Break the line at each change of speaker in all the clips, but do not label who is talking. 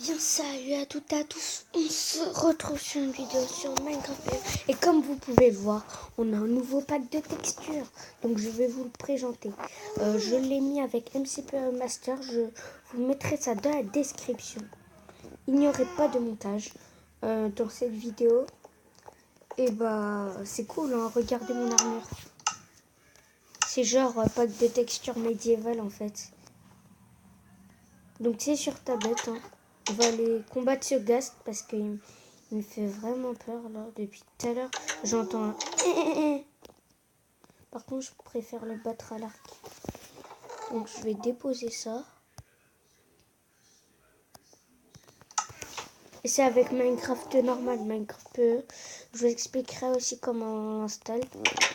Bien salut à toutes et à tous, on se retrouve sur une vidéo sur Minecraft et comme vous pouvez le voir, on a un nouveau pack de textures, donc je vais vous le présenter. Je l'ai mis avec MCP Master, je vous mettrai ça dans la description. Il n'y aurait pas de montage dans cette vidéo et bah c'est cool, hein, regardez mon armure. C'est genre un pack de textures médiévales en fait. Donc c'est sur tablette, hein. On va aller combattre ce Ghast parce qu'il me fait vraiment peur là. Depuis tout à l'heure, j'entends un Par contre, je préfère le battre à l'arc. Donc je vais déposer ça. Et c'est avec Minecraft normal. Minecraft PE. Je vous expliquerai aussi comment on installe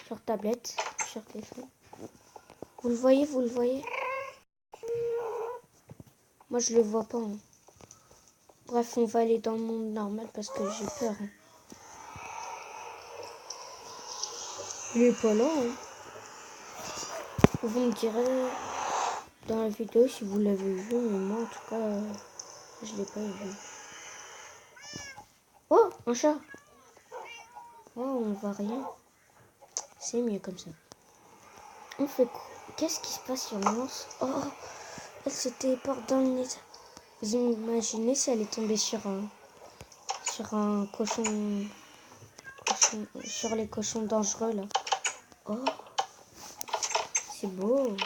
sur tablette, sur téléphone. Vous le voyez, vous le voyez? Moi, je le vois pas. Hein. Bref, on va aller dans le monde normal parce que j'ai peur. Hein. Il est pas là. Hein. Vous me direz dans la vidéo si vous l'avez vu, mais moi en tout cas, je l'ai pas vu. Oh, un chat. Oh, on voit rien. C'est mieux comme ça. On fait quoi? Qu'est-ce qui se passe sur l'annonce? Oh, elle se téléporte dans le nid. Vous imaginez si elle est tombée sur un cochon, sur les cochons dangereux là. Oh, c'est beau.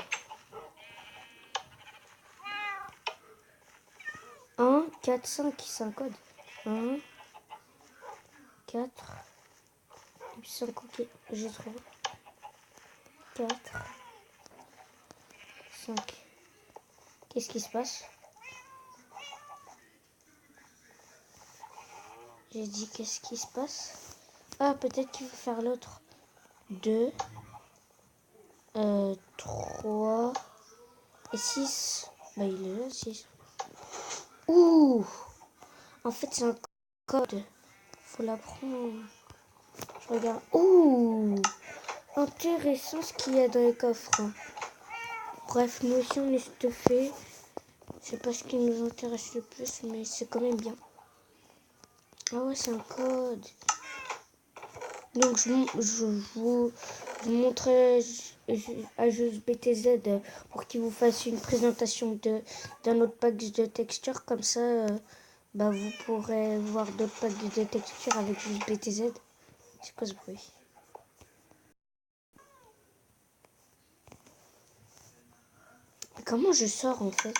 1, 4, 5, c'est un code. 1, 4, et puis 5, ok, j'ai trouvé. 4, 5. Qu'est-ce qui se passe? J'ai dit qu'est-ce qui se passe? Ah, peut-être qu'il faut faire l'autre. 2, 3 et 6. Bah, il est là, 6. Ouh! En fait, c'est un code. Faut l'apprendre. Je regarde. Ouh! Intéressant ce qu'il y a dans les coffres. Bref, nous aussi, on est stuffés. C'est pas ce qui nous intéresse le plus, mais c'est quand même bien. Ah ouais, c'est un code. Donc, je vous montrerai à juste BTZ pour qu'il vous fasse une présentation d'un autre pack de textures. Comme ça, bah, vous pourrez voir d'autres packs de textures avec juste BTZ. C'est quoi ce bruit? Comment je sors en fait?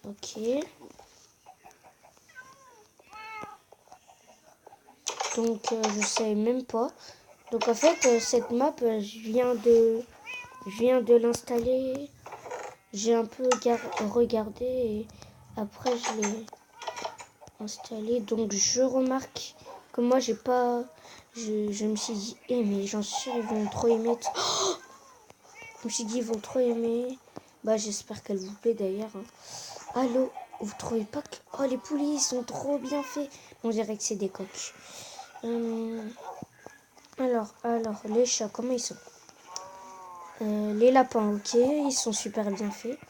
Ok. Donc je sais même pas. Donc en fait cette map je viens de l'installer. J'ai un peu regardé et après je l'ai installé. Donc je remarque que moi j'ai pas. Je me suis dit mais j'en suis sûr ils vont trop aimer. Oh, je me suis dit ils vont trop aimer. Bah j'espère qu'elle vous plaît d'ailleurs. Hein. Allô, vous trouvez pas que... Oh, les poulies, ils sont trop bien faits. On dirait que c'est des coques. Alors, les chats, comment ils sont? Les lapins, ok, ils sont super bien faits.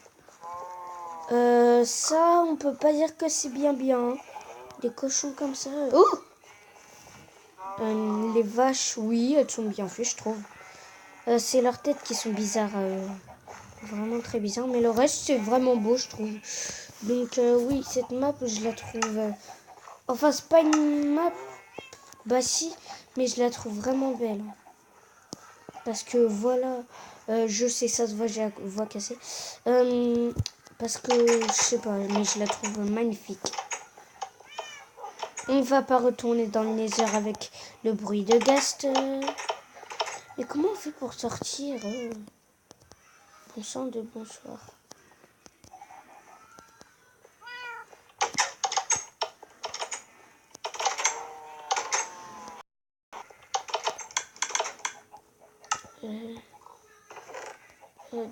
Ça, on peut pas dire que c'est bien. Hein. Des cochons comme ça... Oh les vaches, oui, elles sont bien faites, je trouve. C'est leurs têtes qui sont bizarres. Vraiment très bizarres. Mais le reste, c'est vraiment beau, je trouve. Donc, oui, cette map, je la trouve... Enfin, c'est pas une map... Bah si, mais je la trouve vraiment belle. Parce que voilà, je sais, ça se voit, j'ai la voix cassée. Parce que, je sais pas, mais je la trouve magnifique. On va pas retourner dans le Nether avec le bruit de Ghast. Mais comment on fait pour sortir Bon sang de bonsoir.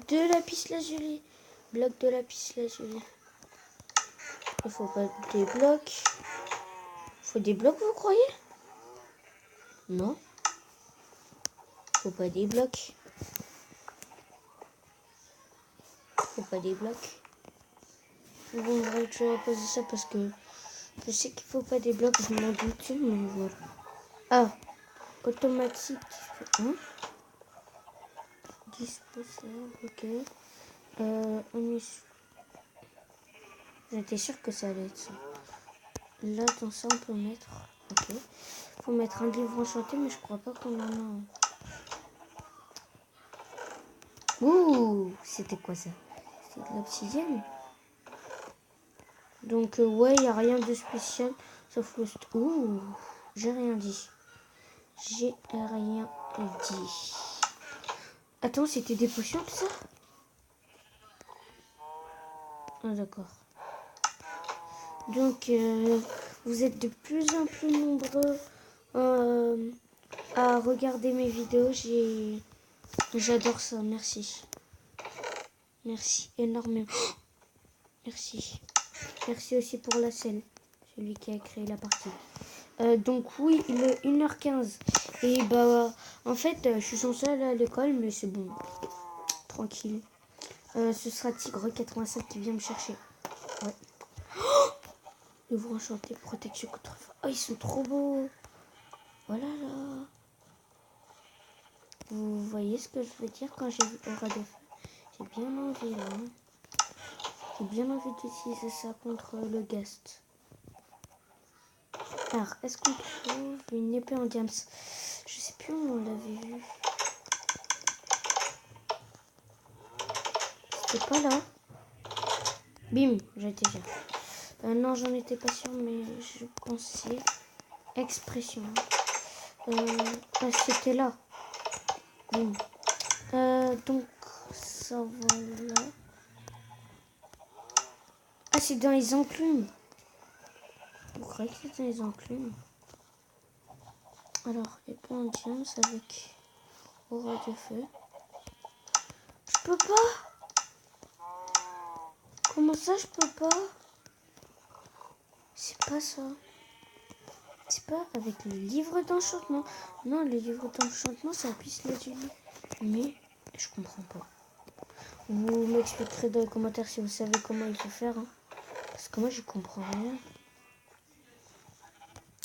De lapis lazuli. Bloc de lapis lazuli. Il faut pas des blocs. Faut des blocs, vous croyez? Non. Faut pas des blocs. faut pas des blocs. Bon, bref, je vais poser ça parce que je sais qu'il faut pas des blocs, je m'en doute, mais voilà. Ah, automatique, hein? Disposable, ok. On est... J'étais sûre que ça allait être ça. Là, dans ça, on peut mettre... Ok. Faut mettre un livre enchanté, mais je crois pas qu'on en a un. Ouh, c'était quoi ça? C'est de l'obsidienne. Donc, ouais, il n'y a rien de spécial, sauf le... Ouh, j'ai rien dit. J'ai rien dit. Attends, c'était des potions, tout ça? Ah, d'accord. Donc, vous êtes de plus en plus nombreux à regarder mes vidéos. J'adore ça, merci. Merci énormément. Merci. Merci aussi pour la scène. Celui qui a créé la partie. Donc oui, il est 1h15. Et bah, en fait, je suis censée aller à l'école, mais c'est bon. Tranquille. Ce sera Tigre85 qui vient me chercher. Ouais. Livre enchanté, protection contre... Oh, ils sont trop beaux. Voilà là. Vous voyez ce que je veux dire quand j'ai vu Aura de Feu? J'ai bien envie là. J'ai bien envie d'utiliser ça contre le Ghast. Alors, est-ce qu'on trouve une épée en diams? Je sais plus où on l'avait vu. C'était pas là. Bim, j'ai été sûr. Non, j'en étais pas sûre, mais je pensais. Expression. C'était là. Bim. Donc, ça voilà. Ah, c'est dans les enclumes. Vous croyez que c'est dans les enclumes? Alors, épée en diams avec aura de feu. Je peux pas. Comment ça, je peux pas? C'est pas ça. C'est pas avec le livre d'enchantement. Non, le livre d'enchantement, ça puisse les unis. Mais je comprends pas. Vous m'expliquerez dans les commentaires si vous savez comment il faut faire. Hein. Parce que moi, je comprends rien.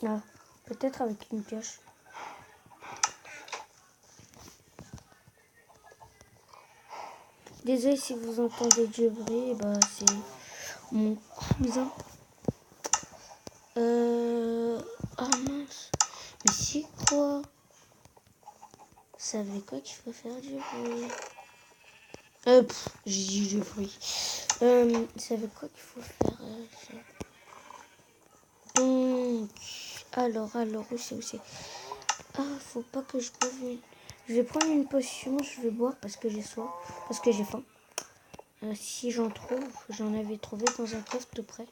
Ah, peut-être avec une pioche. Désolé si vous entendez du bruit. Bah, c'est mon cousin. Ah mince. Mais c'est quoi? Vous savez quoi qu'il faut faire du bruit? J'ai dit du bruit. Vous savez quoi qu'il faut faire Donc, alors, où c'est? Ah, faut pas que je boive une... Je vais prendre une potion, je vais boire parce que j'ai soif, parce que j'ai faim. Si j'en trouve, j'en avais trouvé dans un coffre tout près.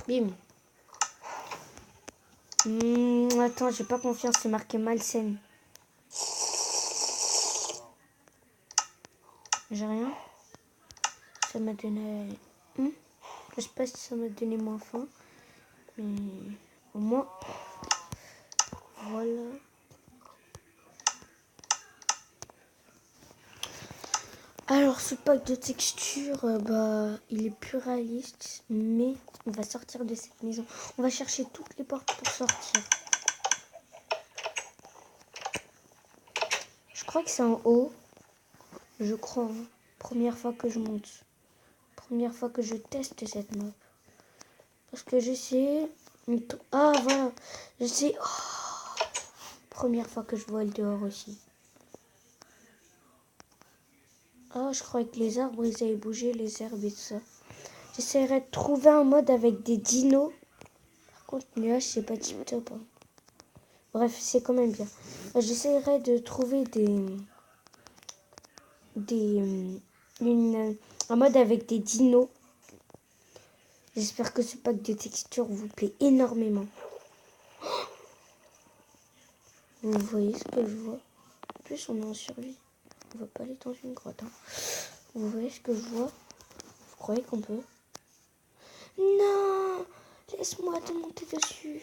Bim. Attends, j'ai pas confiance, c'est marqué malsaine. J'ai rien. Ça m'a donné... Je sais pas si ça m'a donné moins faim. Mais au moins... Voilà. Alors ce pack de textures, bah, il est plus réaliste. Mais on va sortir de cette maison. On va chercher toutes les portes pour sortir. Je crois que c'est en haut. Je crois. Hein. Première fois que je monte. Première fois que je teste cette map. Parce que je sais... Ah voilà. Je sais... Oh. Première fois que je vois le dehors aussi. Ah, je croyais que les arbres, ils avaient bougé, les herbes et tout ça. J'essaierai de trouver un mode avec des dinos. Par contre, nuage, c'est pas tip top. Hein. Bref, c'est quand même bien. J'essaierai de trouver un mode avec des dinos. J'espère que ce pack de textures vous plaît énormément. Vous voyez ce que je vois? En plus, on est en survie. On va pas aller dans une grotte. Hein. Vous voyez ce que je vois? Vous croyez qu'on peut? Non! Laisse-moi te monter dessus.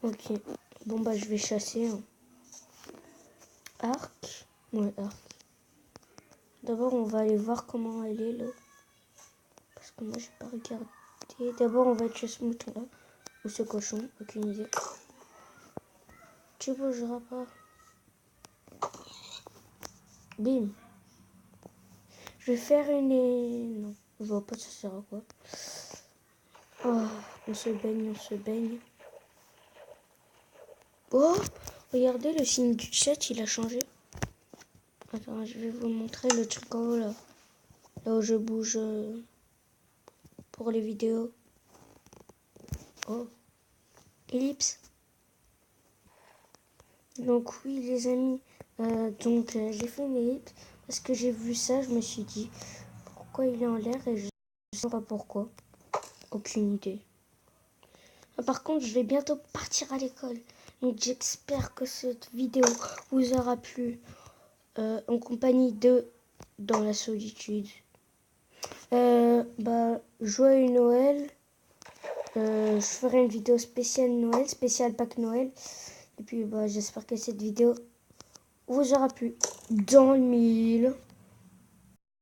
Ok. Bon, bah, je vais chasser. Hein. Arc. Ouais, arc. D'abord, on va aller voir comment elle est là. Parce que moi, j'ai pas regardé. D'abord, on va tuer ce mouton-là. Ou ce cochon, aucune idée. Tu bougeras pas. Bim. Je vais faire une... Non, je vois pas ça sert à quoi. Oh, on se baigne, on se baigne. Oh, regardez, le signe du chat, il a changé. Attends, je vais vous montrer le truc en haut là. Là où je bouge pour les vidéos. Oh, ellipse. Donc oui, les amis, j'ai fait une ellipse parce que j'ai vu ça, je me suis dit, pourquoi il est en l'air et je ne sais pas pourquoi. Aucune idée. Ah, par contre, je vais bientôt partir à l'école. Donc j'espère que cette vidéo vous aura plu en compagnie de Dans la solitude. Joyeux Noël. Je ferai une vidéo spéciale Noël, spéciale Pâques Noël. Et puis j'espère que cette vidéo vous aura plu. Dans le mille.